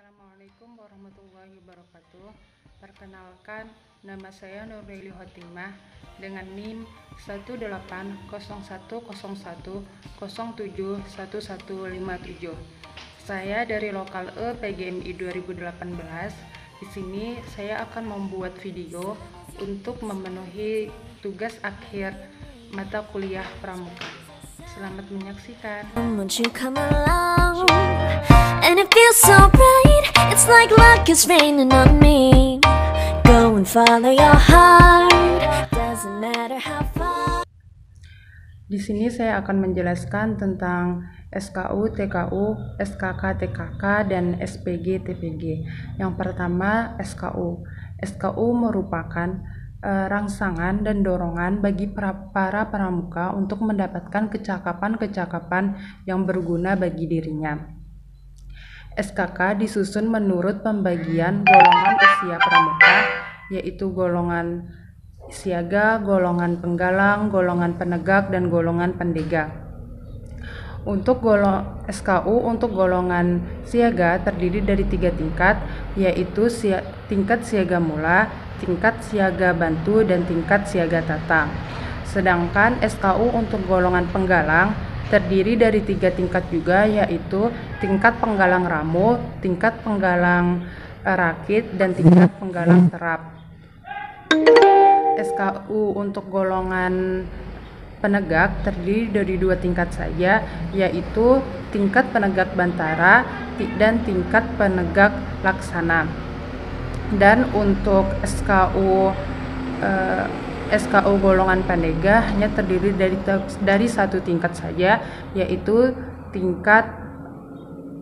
Assalamualaikum warahmatullahi wabarakatuh. Perkenalkan, nama saya Nurbaili Hotimah dengan NIM 1801010711157. Saya dari Lokal E PGMI 2018. Di sini saya akan membuat video untuk memenuhi tugas akhir mata kuliah pramuka. Selamat menyaksikan. And it feels so bright, it's like luck is raining on me. Go and follow your heart, doesn't matter how far. Di sini saya akan menjelaskan tentang SKU, TKU, SKK, TKK, dan SPG, TPG. Yang pertama, SKU. SKU merupakan rangsangan dan dorongan bagi para pramuka untuk mendapatkan kecakapan-kecakapan yang berguna bagi dirinya. SKK disusun menurut pembagian golongan usia pramuka, yaitu golongan siaga, golongan penggalang, golongan penegak, dan golongan pendega. Untuk SKU untuk golongan siaga terdiri dari 3 tingkat, yaitu tingkat siaga mula, tingkat siaga bantu, dan tingkat siaga tata. Sedangkan SKU untuk golongan penggalang terdiri dari 3 tingkat juga, yaitu tingkat penggalang ramu, tingkat penggalang rakit, dan tingkat penggalang terap. SKU untuk golongan penegak terdiri dari 2 tingkat saja, yaitu tingkat penegak bantara dan tingkat penegak laksana. Dan untuk SKU golongan pandega hanya terdiri dari 1 tingkat saja, yaitu tingkat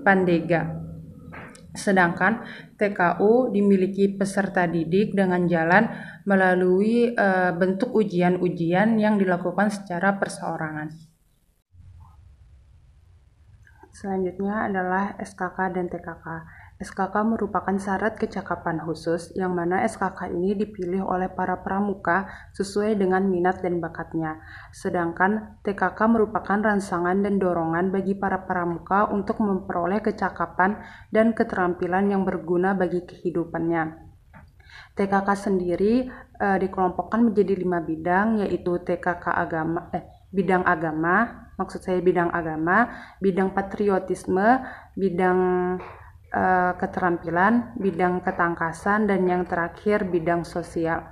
pandega. Sedangkan TKU dimiliki peserta didik dengan jalan melalui bentuk ujian-ujian yang dilakukan secara perseorangan. Selanjutnya adalah SKK dan TKK. SKK merupakan syarat kecakapan khusus, yang mana SKK ini dipilih oleh para pramuka sesuai dengan minat dan bakatnya. Sedangkan TKK merupakan rangsangan dan dorongan bagi para pramuka untuk memperoleh kecakapan dan keterampilan yang berguna bagi kehidupannya. TKK sendiri dikelompokkan menjadi 5 bidang, yaitu TKK bidang agama, bidang patriotisme, bidang keterampilan, bidang ketangkasan, dan yang terakhir bidang sosial.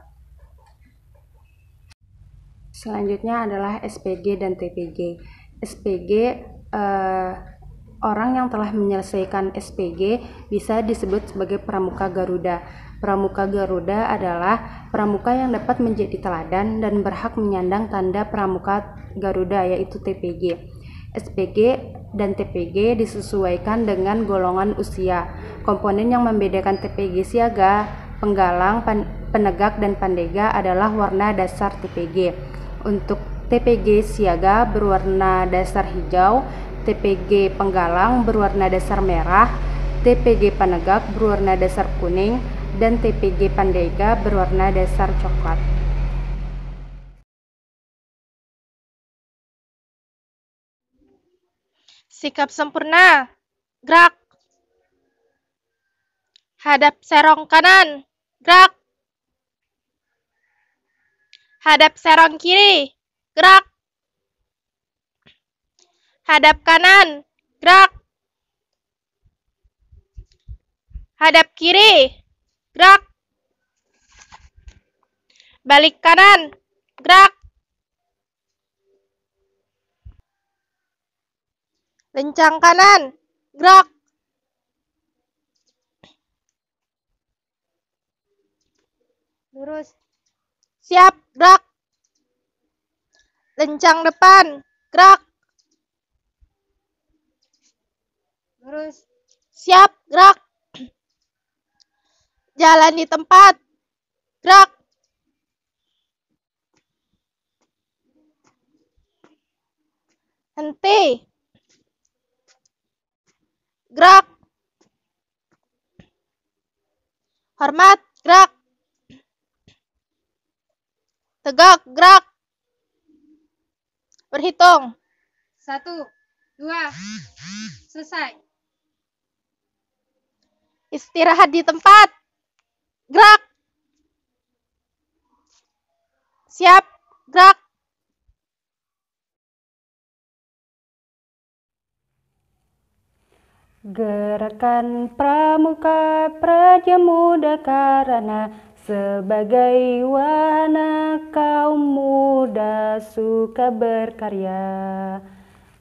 Selanjutnya adalah SPG dan TPG. SPG, orang yang telah menyelesaikan SPG bisa disebut sebagai pramuka Garuda. Pramuka Garuda adalah pramuka yang dapat menjadi teladan dan berhak menyandang tanda pramuka Garuda, yaitu TPG. SPG dan TPG disesuaikan dengan golongan usia. Komponen yang membedakan TPG siaga, penggalang, penegak, dan pandega adalah warna dasar TPG. Untuk TPG siaga berwarna dasar hijau, TPG penggalang berwarna dasar merah, TPG penegak berwarna dasar kuning, dan TPG pandega berwarna dasar coklat. Sikap sempurna. Gerak. Hadap serong kanan. Gerak. Hadap serong kiri. Gerak. Hadap kanan. Gerak. Hadap kiri. Gerak. Balik kanan. Gerak. Lencang kanan. Gerak. Lurus. Siap. Gerak. Lencang depan. Gerak. Lurus. Siap. Gerak. Jalan di tempat. Gerak. Henti. Gerak. Hormat. Gerak. Tegak. Gerak. Berhitung. 1, 2, selesai. Istirahat di tempat. Gerak. Siap. Gerak. Gerakan Pramuka Prajamuda karana sebagai wahana kaum muda suka berkarya.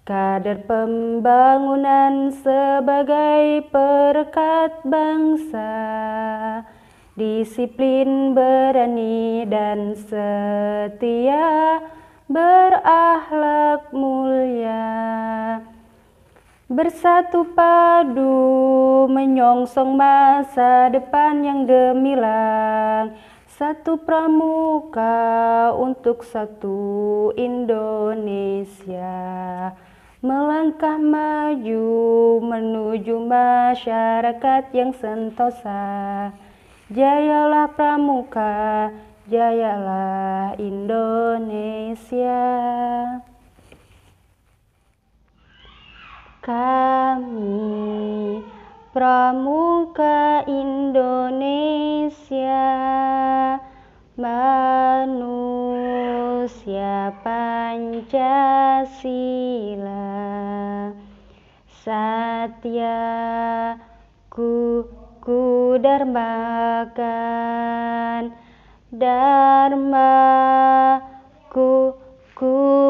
Kader pembangunan sebagai perekat bangsa. Disiplin, berani dan setia, berakhlak mulia. Bersatu padu menyongsong masa depan yang gemilang. Satu pramuka untuk satu Indonesia. Melangkah maju menuju masyarakat yang sentosa. Jayalah pramuka, jayalah Indonesia. Kami pramuka Indonesia, manusia Pancasila, satya ku dharmakan, dharma ku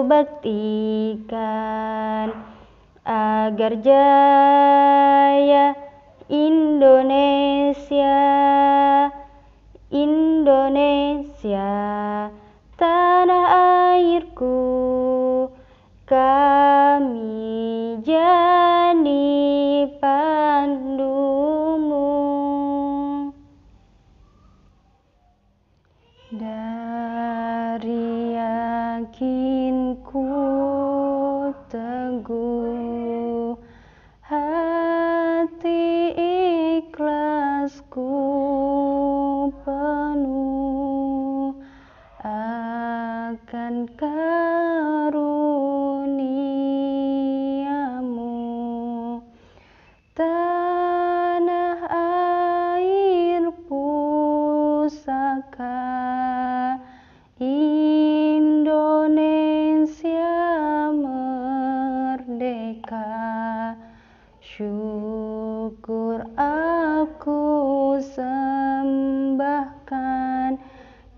baktikan, agar jaya Indonesia, Indonesia, tanah airku. Kami jadi pandumu. Dari yakinku teguh, hati ikhlasku penuh akan karuniamu. Tanah air pusaka Indonesia merdeka. Syukur aku sembahkan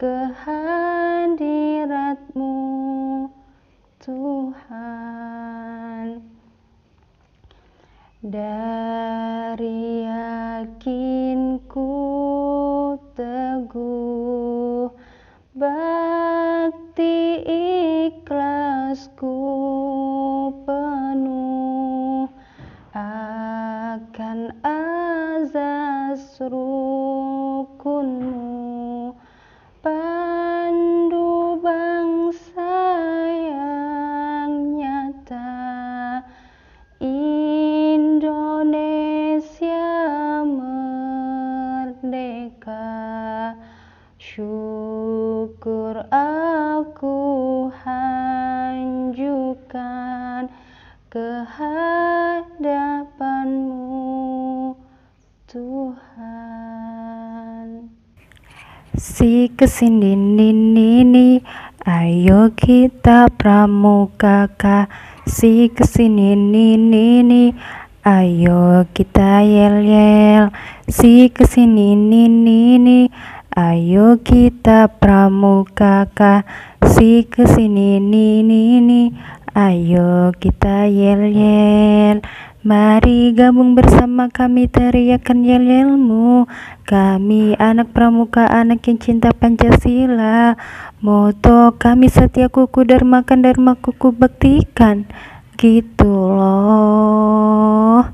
kehadiratmu Tuhan. Dari yakinku teguh, bakti ikhlasku penuh akan azas rukunmu, pandu bangsa yang nyata. Indonesia merdeka. Syukur aku hanjurkan kehadapanmu Tuhan. Si kesini nini, ayo kita pramuka. Si kesini nini, ayo kita yel-yel. Si kesini nini, ayo kita pramuka. Si kesini nini, ayo kita yel-yel. Mari gabung bersama kami, teriakan yel-yelmu. Kami anak pramuka, anak yang cinta Pancasila. Moto kami setia kuku dharmakan, dharma kuku baktikan. Gitu loh.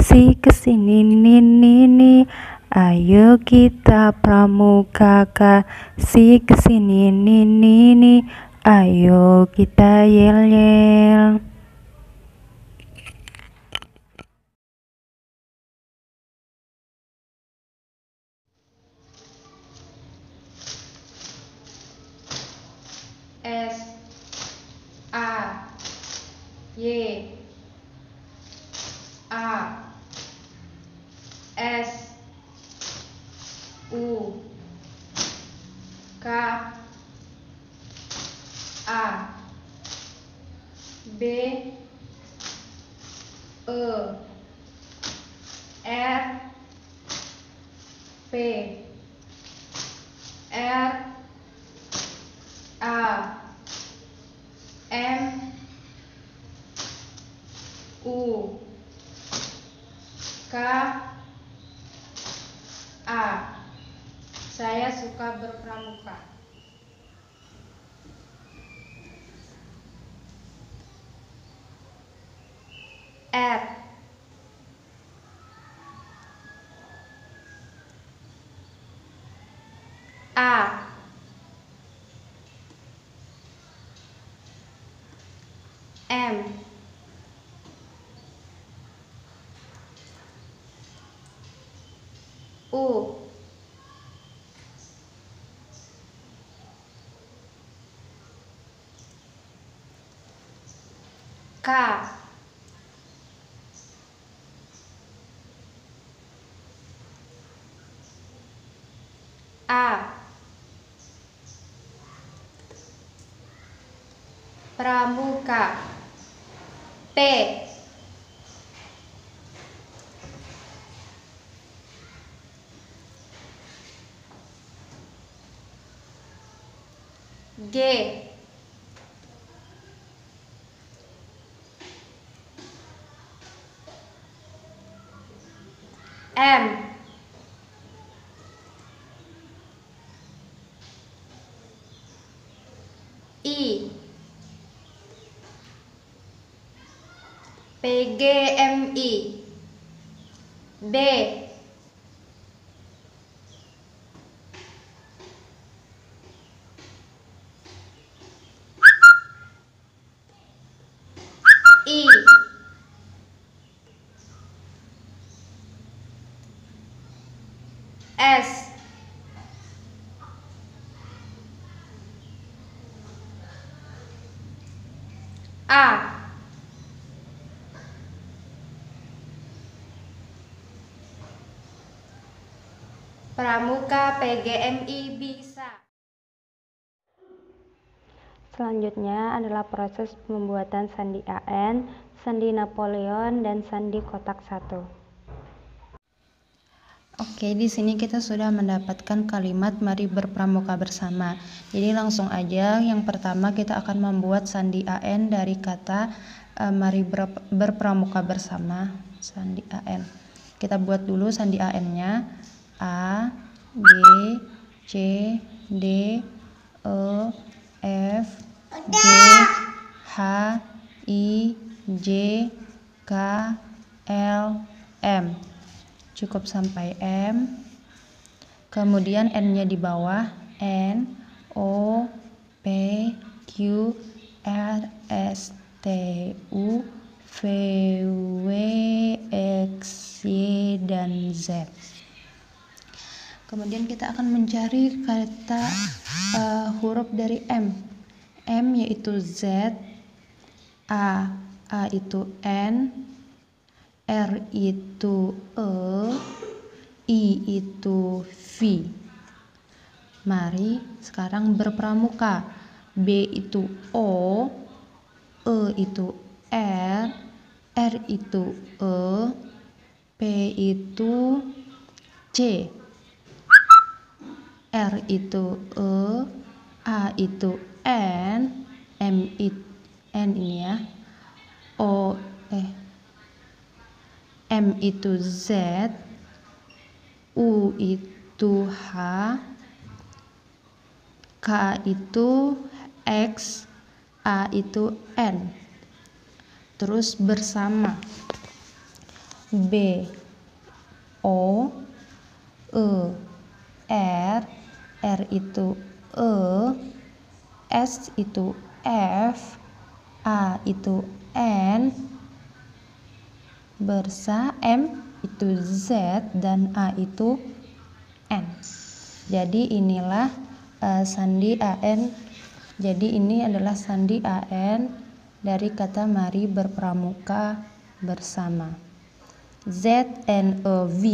Si kesini nini, ayo kita pramuka. Si kesini nini, ayo kita yel-yel. S A Y A S P R A M U K A. Saya suka berpramuka. R A M U K A. Pramuka. P G M I PGMI B I S A. Pramuka PGMI bisa. Selanjutnya adalah proses pembuatan sandi AN, sandi Napoleon, dan sandi kotak 1. Oke, di sini kita sudah mendapatkan kalimat mari berpramuka bersama. Jadi langsung aja, yang pertama kita akan membuat sandi AN dari kata mari berpramuka bersama. Sandi AN. Kita buat dulu sandi AN-nya. A, B, C, D, E, F, G, H, I, J, K, L, M. Cukup sampai M. Kemudian N-nya di bawah. N, O, P, Q, R, S, T, U, V, W, X, Y, dan Z. Kemudian kita akan mencari kata huruf dari M. M yaitu Z, A itu N, R itu E, I itu V. Mari sekarang berpramuka. B itu O, E itu R, R itu E, P itu C, R itu E, A itu N, M itu N ini ya, M itu Z, U itu H, K itu X, A itu N. Terus bersama. B, O, E, R, R itu E, S itu F, A itu N, M itu Z, dan A itu N. Jadi inilah sandi AN. Jadi ini adalah sandi AN dari kata mari berpramuka bersama. Z N E V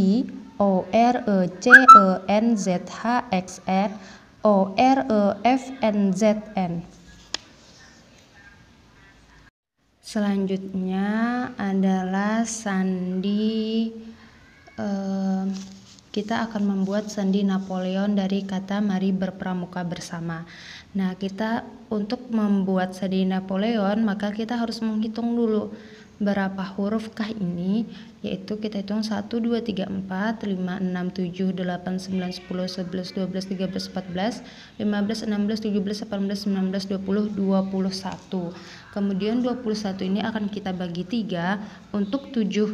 O R E C E N Z H X R O R E F N Z N. Selanjutnya adalah sandi kita akan membuat sandi Napoleon dari kata mari berpramuka bersama. Nah, kita untuk membuat sandi Napoleon, maka kita harus menghitung dulu berapa hurufkah ini, yaitu kita hitung 1, 2, 3, 4, 5, 6, 7, 8, 9, 10, 11, 12, 13, 14, 15, 16, 17, 18, 19, 20, 21. Kemudian 21 ini akan kita bagi 3 untuk 7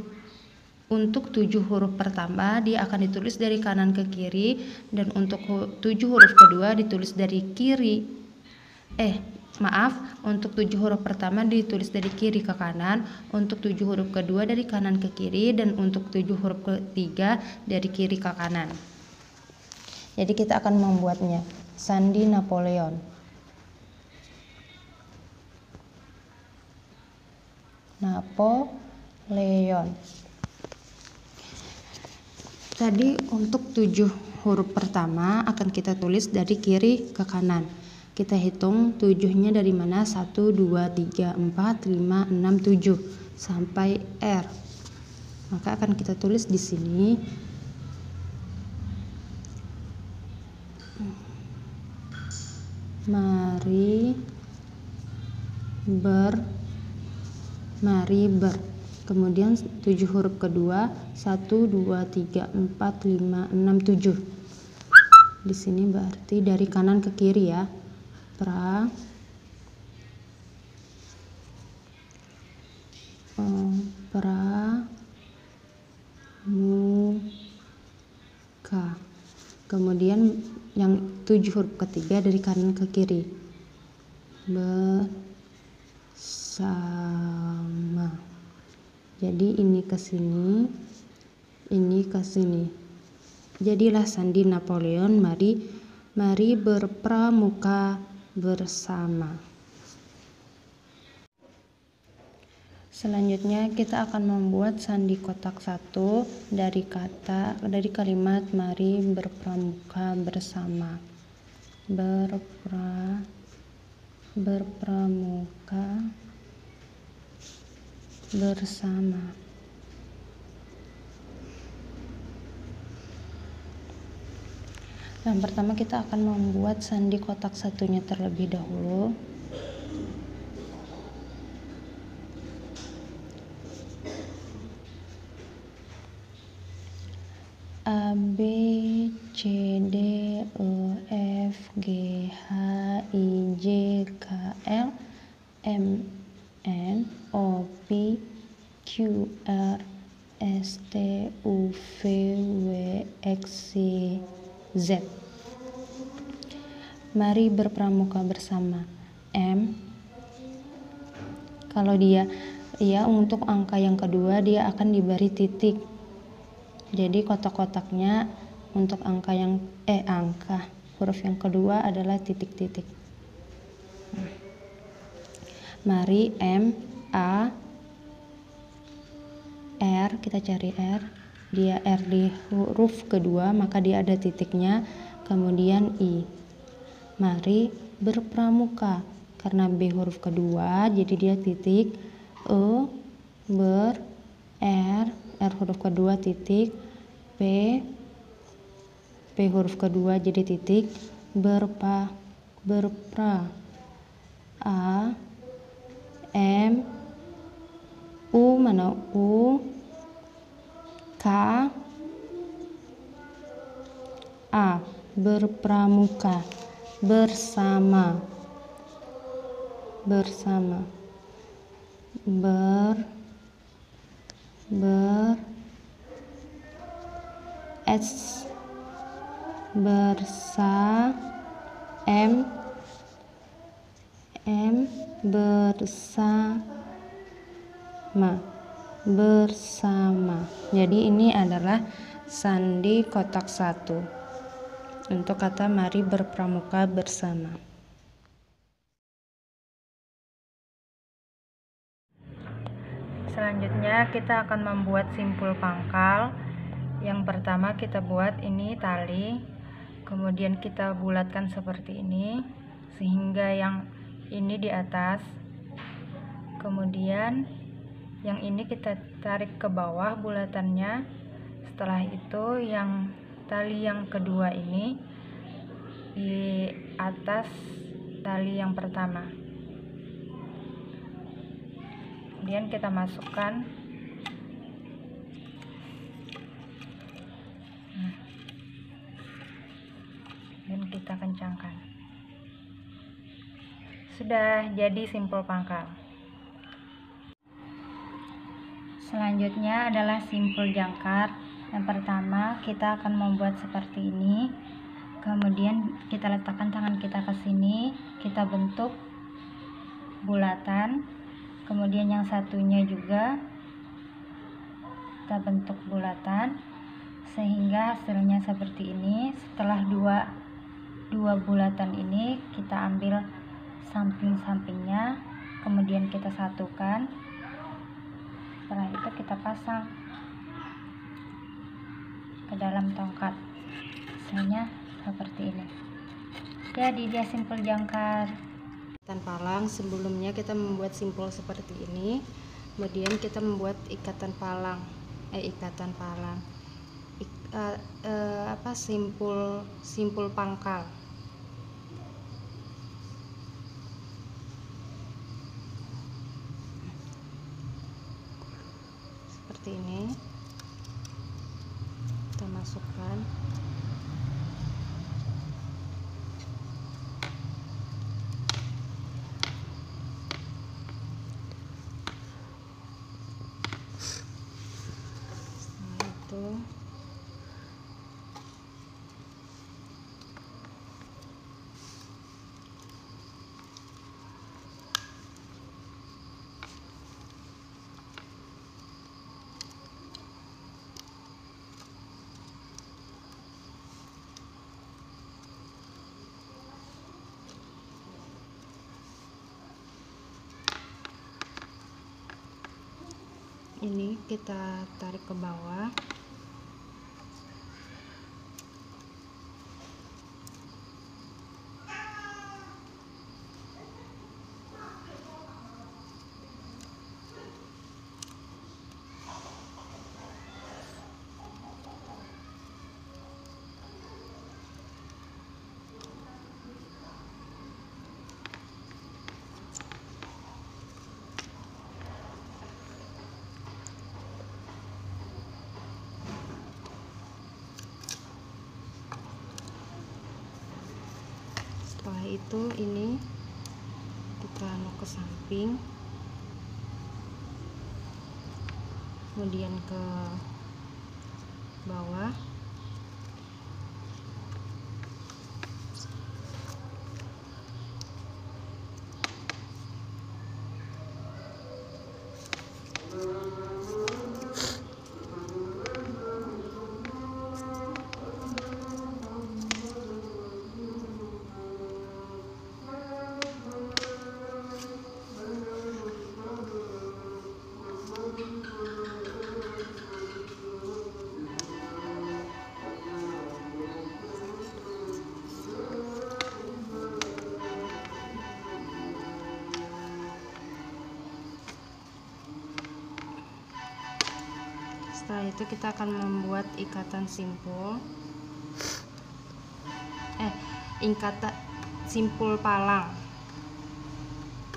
huruf pertama dia akan ditulis dari kanan ke kiri, dan untuk 7 huruf kedua ditulis dari kiri. Untuk 7 huruf pertama ditulis dari kiri ke kanan, untuk 7 huruf kedua dari kanan ke kiri, dan untuk 7 huruf ketiga dari kiri ke kanan. Jadi kita akan membuatnya sandi Napoleon. Napoleon. Tadi untuk 7 huruf pertama akan kita tulis dari kiri ke kanan. Kita hitung 7-nya dari mana? 1, 2, 3, 4, 5, 6, 7 sampai R. Maka akan kita tulis di sini mari ber. Kemudian 7 huruf kedua 1, 2, 3, 4, 5, 6, 7. Di sini berarti dari kanan ke kiri ya. Pramuka. Kemudian yang 7 huruf ketiga dari kanan ke kiri. Bersama. Jadi ini ke sini, ini ke sini. Jadilah sandi Napoleon, mari berpramuka bersama. Selanjutnya kita akan membuat sandi kotak 1 dari kalimat mari berpramuka bersama. Berpramuka bersama. Yang pertama kita akan membuat sandi kotak satunya terlebih dahulu. A, B, C, D, E, F, G, H, I, J, K, L, M, N, O, P, Q, R, S, T, U, V, W, X, Y, Z. Mari berpramuka bersama. M. Kalau dia untuk angka yang kedua dia akan diberi titik. Jadi kotak-kotaknya untuk huruf yang kedua adalah titik-titik. Mari M, A, R, kita cari R. Dia R di huruf kedua, maka dia ada titiknya. Kemudian I. Mari berpramuka. Karena B huruf kedua, jadi dia titik. E, ber, R huruf kedua titik. P huruf kedua jadi titik. Berpra. A, M, U, mana U, K, A, berpramuka bersama. S, bersama. Jadi ini adalah sandi kotak 1 untuk kata mari berpramuka bersama. Selanjutnya kita akan membuat simpul pangkal. Yang pertama kita buat ini tali, kemudian kita bulatkan seperti ini sehingga yang ini di atas, kemudian yang ini kita tarik ke bawah bulatannya. Setelah itu yang tali yang kedua ini di atas tali yang pertama. Kemudian kita masukkan dan kita kencangkan. Sudah jadi simpul pangkal. Selanjutnya adalah simpul jangkar. Yang pertama kita akan membuat seperti ini. Kemudian kita letakkan tangan kita ke sini, kita bentuk bulatan. Kemudian yang satunya juga kita bentuk bulatan sehingga hasilnya seperti ini. Setelah dua bulatan ini kita ambil samping-sampingnya, kemudian kita satukan. Setelah itu kita pasang ke dalam tongkat. Hasilnya seperti ini. Jadi dia simpul jangkar. Ikatan palang, sebelumnya kita membuat simpul seperti ini, kemudian kita membuat ikatan palang, simpul pangkal. Seperti ini. Kita masukkan. Ini kita tarik ke bawah. Setelah itu ini kita ke samping, kemudian ke bawah. Setelah itu kita akan membuat ikatan simpul simpul palang,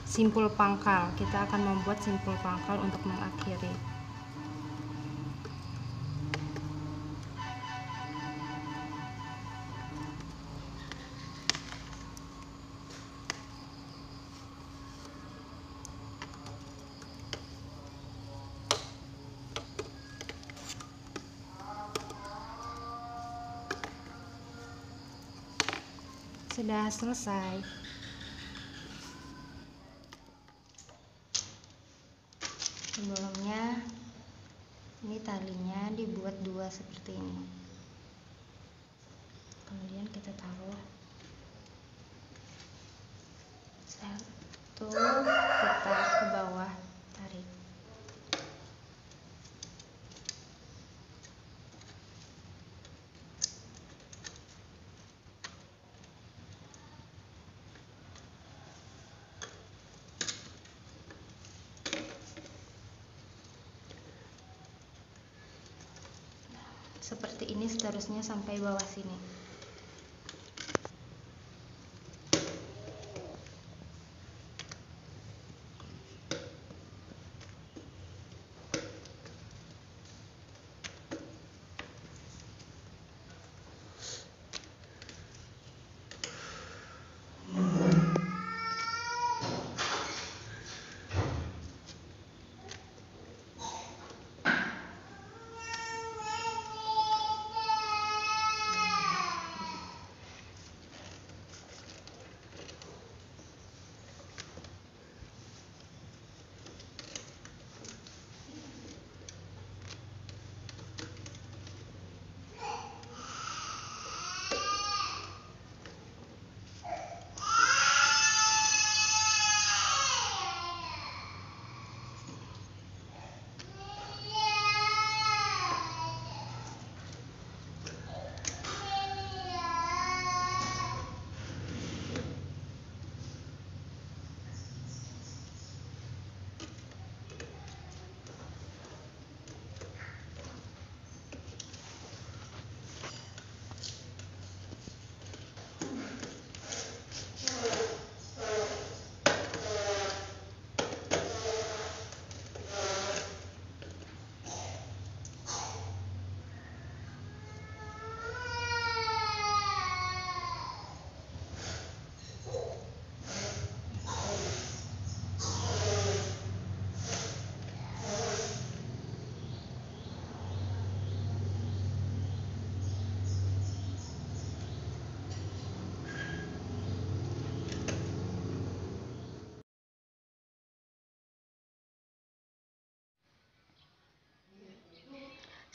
simpul pangkal. Kita akan membuat simpul pangkal untuk mengakhiri. Sudah selesai. Sebelumnya ini talinya dibuat dua seperti ini. Kemudian kita taruh satu, kita ke bawah tarik. seperti ini seterusnya sampai bawah sini.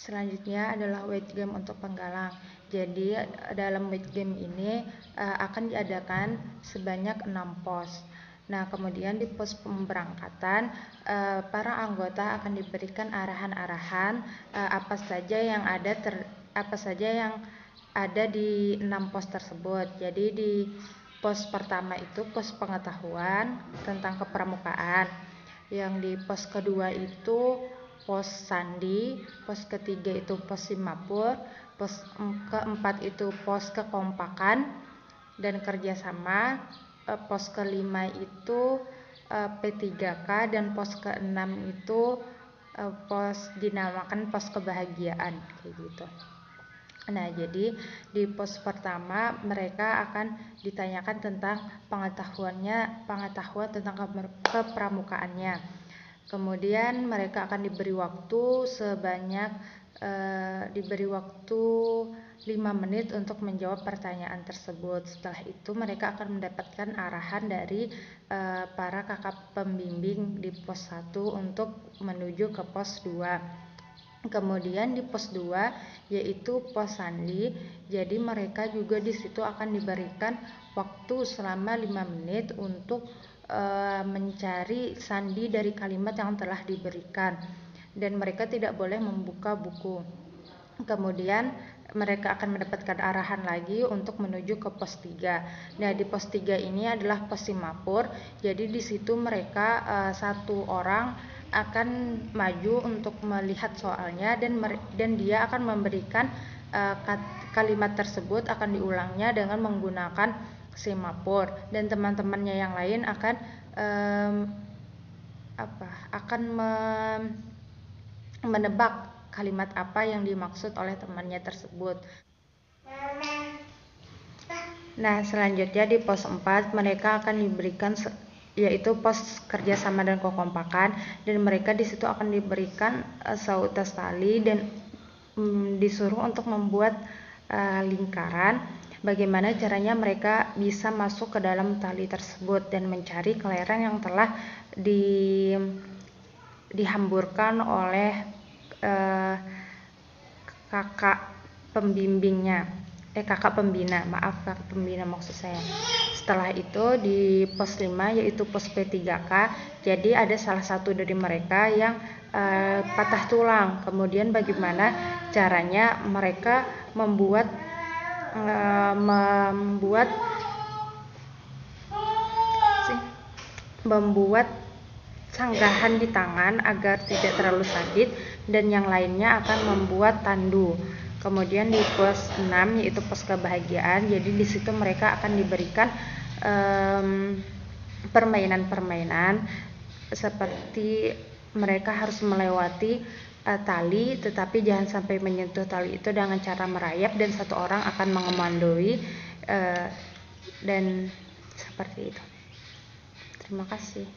Selanjutnya adalah weight game untuk penggalang. Jadi dalam weight game ini akan diadakan sebanyak 6 pos. Nah, kemudian di pos pemberangkatan para anggota akan diberikan arahan-arahan apa saja yang ada di 6 pos tersebut. Jadi di pos pertama itu pos pengetahuan tentang kepramukaan. Yang di pos kedua itu pos sandi, pos ketiga itu pos simapur, pos keempat itu pos kekompakan dan kerjasama, pos kelima itu P3K, dan pos keenam itu pos dinamakan pos kebahagiaan kayak gitu. Nah, jadi di pos pertama mereka akan ditanyakan tentang pengetahuan tentang kepramukaannya. Kemudian mereka akan diberi waktu 5 menit untuk menjawab pertanyaan tersebut. Setelah itu mereka akan mendapatkan arahan dari para kakak pembimbing di pos 1 untuk menuju ke pos 2. Kemudian di pos 2 yaitu pos sandi. Jadi mereka juga di situ akan diberikan waktu selama 5 menit untuk mencari sandi dari kalimat yang telah diberikan, dan mereka tidak boleh membuka buku. Kemudian mereka akan mendapatkan arahan lagi untuk menuju ke pos 3. Nah, di pos 3 ini adalah pos simapur. Jadi di situ mereka satu orang akan maju untuk melihat soalnya, dan dia akan memberikan kalimat tersebut akan diulangnya dengan menggunakan semapur, dan teman-temannya yang lain akan menebak kalimat apa yang dimaksud oleh temannya tersebut. Nah, selanjutnya di pos 4 mereka akan diberikan yaitu pos kerjasama dan kekompakan, dan mereka di situ akan diberikan sautas tali dan disuruh untuk membuat lingkaran. Bagaimana caranya mereka bisa masuk ke dalam tali tersebut dan mencari kelereng yang telah dihamburkan oleh kakak pembina maksud saya. Setelah itu di pos 5 yaitu pos P3K, jadi ada salah satu dari mereka yang patah tulang. Kemudian bagaimana caranya mereka membuat sanggahan di tangan agar tidak terlalu sakit, dan yang lainnya akan membuat tandu. Kemudian di pos 6 yaitu pos kebahagiaan. Jadi di situ mereka akan diberikan permainan-permainan seperti mereka harus melewati tali, tetapi jangan sampai menyentuh tali itu dengan cara merayap, dan satu orang akan mengomandoi dan seperti itu. Terima kasih.